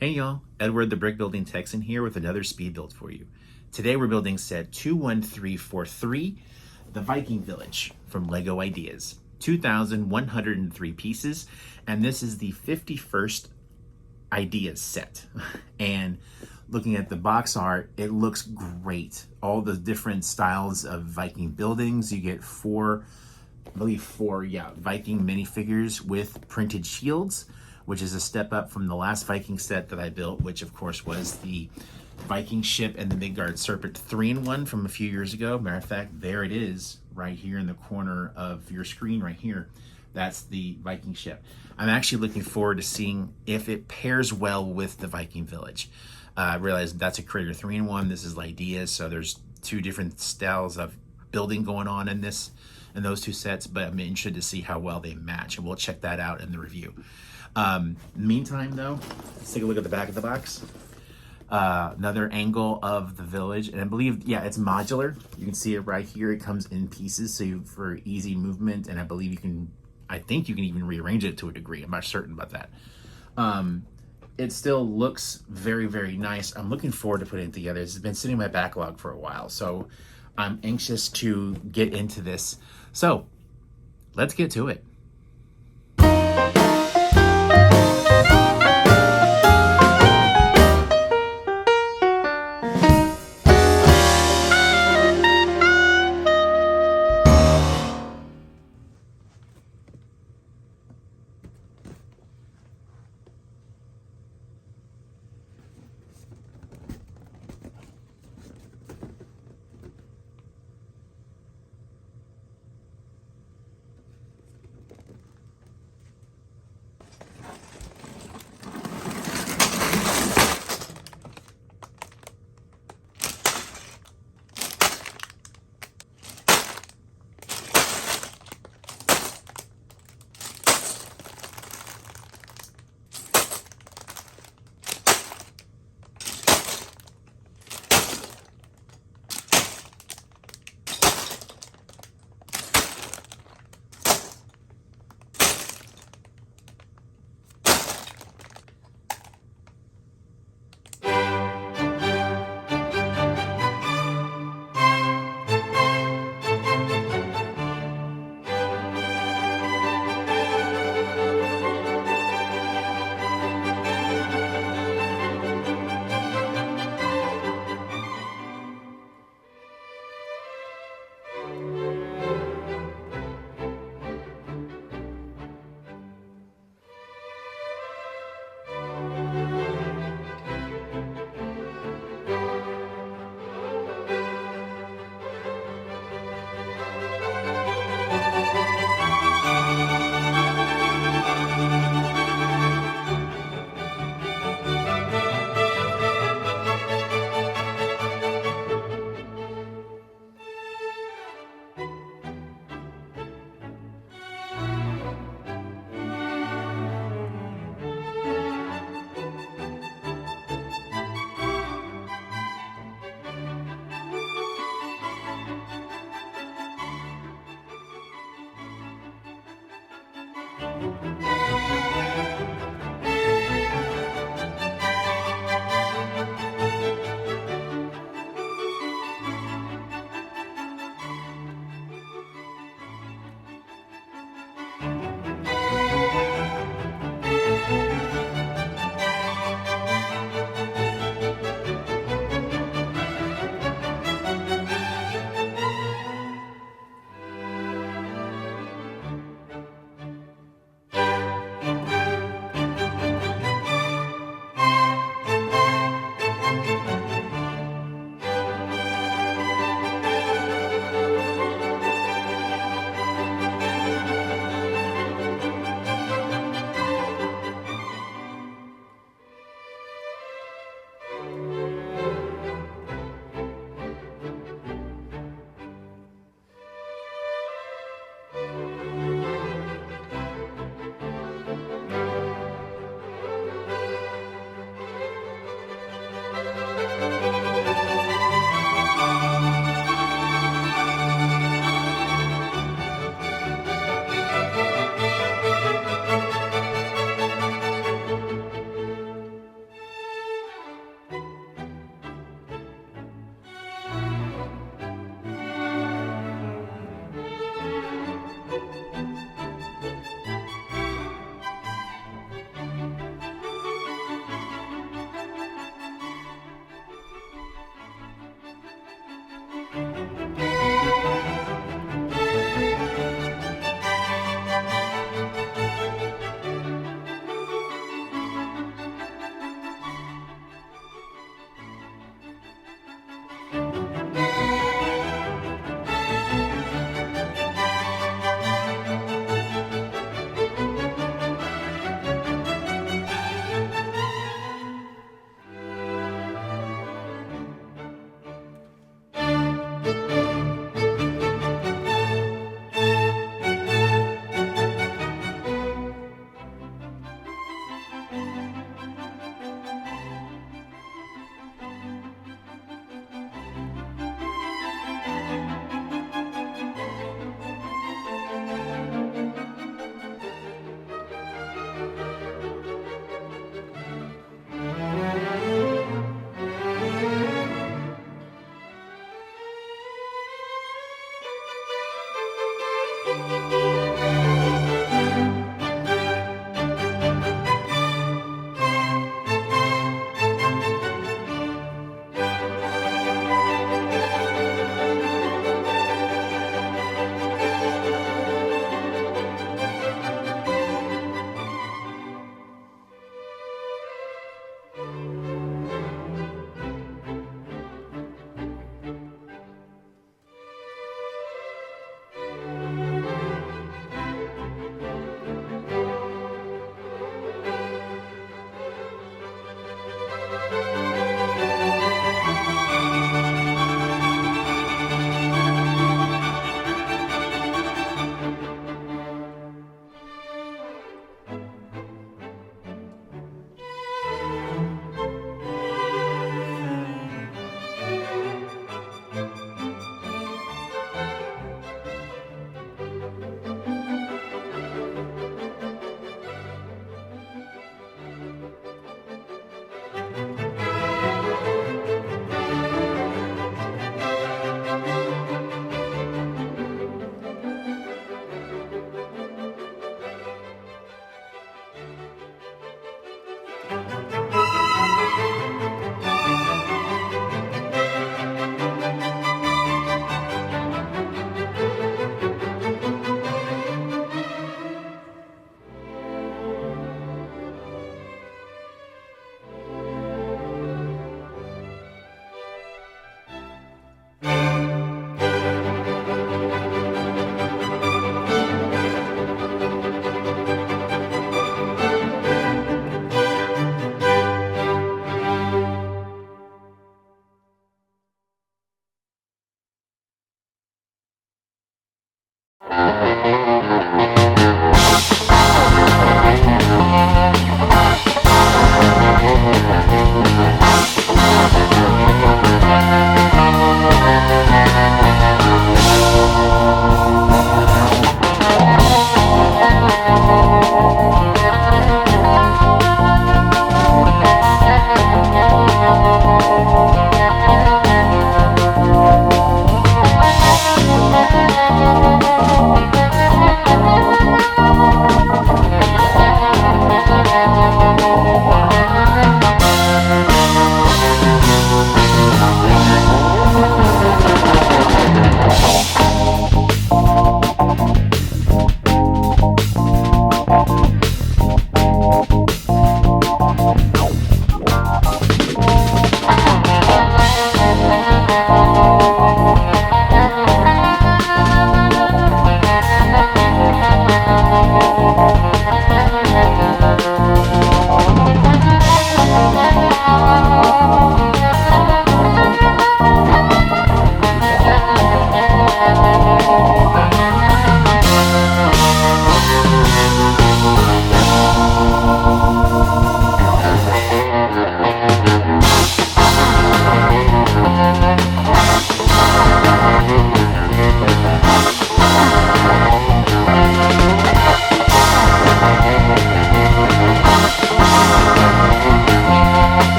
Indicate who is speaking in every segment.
Speaker 1: Hey y'all, Edward the Brick Building Texan here with another speed build for you. Today we're building set 21343, the Viking Village from LEGO Ideas. 2,103 pieces, and this is the 51st Ideas set. And looking at the box art, it looks great. All the different styles of Viking buildings. You get four Viking minifigures with printed shields, which is a step up from the last Viking set that I built, which of course was the Viking ship and the Midgard Serpent 3-in-1 from a few years ago. Matter of fact, there it is right here in the corner of your screen right here. That's the Viking ship. I'm actually looking forward to seeing if it pairs well with the Viking Village. I realized that's a Creator 3-in-1. This is Ideas, so there's two different styles of building going on in those two sets, but I'm interested to see how well they match, and we'll check that out in the review. Meantime though, let's take a look at the back of the box. Another angle of the village, and I believe, yeah, it's modular. You can see it right here. It comes in pieces, so for easy movement, and I believe I think you can even rearrange it to a degree. I'm not certain about that. It still looks very, very nice. I'm looking forward to putting it together. It's been sitting in my backlog for a while, so I'm anxious to get into this. So let's get to it.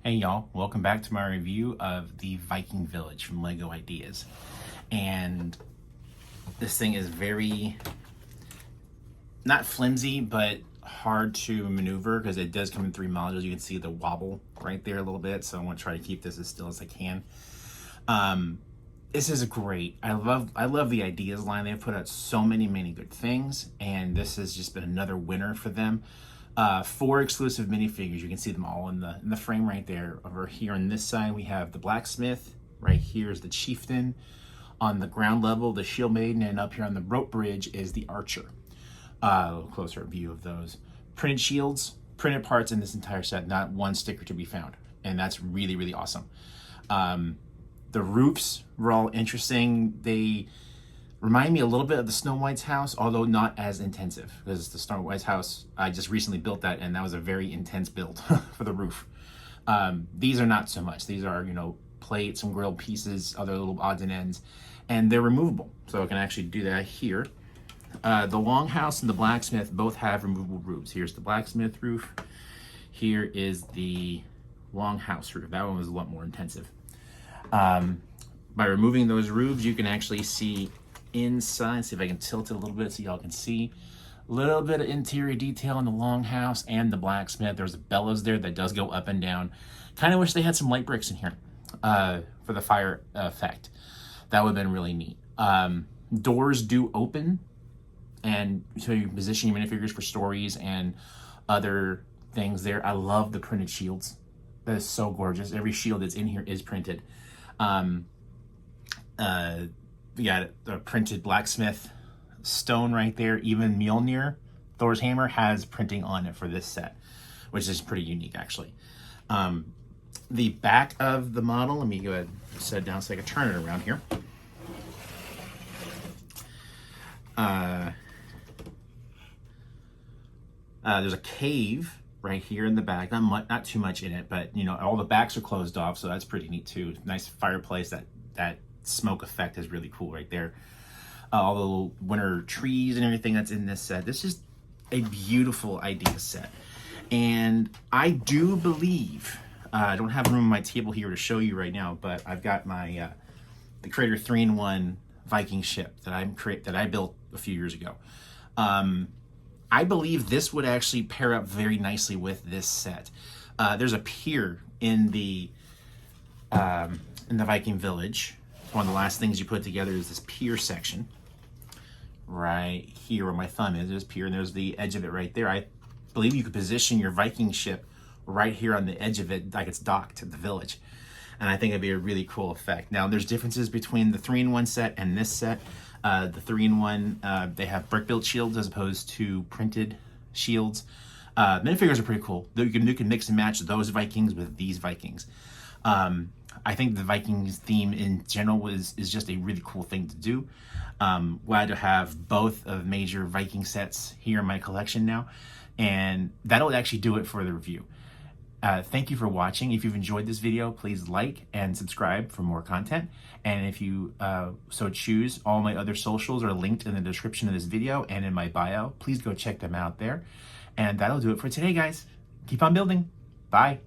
Speaker 1: Hey y'all, welcome back to my review of the Viking Village from LEGO Ideas. And this thing is very, not flimsy, but hard to maneuver because it does come in 3 modules. You can see the wobble right there a little bit, so I want to try to keep this as still as I can. This is great. I love the Ideas line. They've put out so many good things, and this has just been another winner for them. 4 exclusive minifigures. You can see them all in the frame right there. Over here on this side, we have the blacksmith. Right here is the chieftain. On the ground level, the shield maiden, and up here on the rope bridge is the archer. A little closer view of those. Printed shields, printed parts in this entire set, not one sticker to be found. And that's really awesome. The roofs were all interesting. They remind me a little bit of the Snow White's house, although not as intensive, because the Snow White's house, I just recently built that, and that was a very intense build for the roof. These are not so much. These are, plates, some grilled pieces, other little odds and ends, and they're removable. So I can actually do that here. The Longhouse and the blacksmith both have removable roofs. Here's the blacksmith roof. Here is the Longhouse roof. That one was a lot more intensive. By removing those roofs, you can actually see inside. See if I can tilt it a little bit so y'all can see. A little bit of interior detail in the Longhouse and the blacksmith. There's a bellows there that does go up and down. Kind of wish they had some light bricks in here for the fire effect. That would have been really neat. Doors do open, and so you can position your minifigures for stories and other things there. I love the printed shields. That is so gorgeous. Every shield that's in here is printed. We got a printed blacksmith stone right there. Even Mjolnir, Thor's hammer, has printing on it for this set, which is pretty unique actually. The back of the model, let me go ahead and set it down so I can turn it around here. There's a cave right here in the back. Not too much in it, but all the backs are closed off, so that's pretty neat too. Nice fireplace. That smoke effect is really cool right there. All the little winter trees and everything that's in this set. This is a beautiful idea set, and I do believe I don't have room on my table here to show you right now, but I've got my the Creator 3-in-1 Viking ship that I built a few years ago. I believe this would actually pair up very nicely with this set. There's a pier in the Viking Village. One of the last things you put together is this pier section. Right here where my thumb is, there's pier, and there's the edge of it right there. I believe you could position your Viking ship right here on the edge of it, like it's docked at the village. And I think it'd be a really cool effect. Now, there's differences between the 3-in-1 set and this set. The 3-in-1, they have brick-built shields as opposed to printed shields. Minifigures are pretty cool. You can mix and match those Vikings with these Vikings. I think the Vikings theme in general is just a really cool thing to do. Glad to have both of major Viking sets here in my collection now, and that'll actually do it for the review. Thank you for watching. If you've enjoyed this video, please like and subscribe for more content. And if you so choose, all my other socials are linked in the description of this video and in my bio. Please go check them out there. And that'll do it for today, guys. Keep on building. Bye.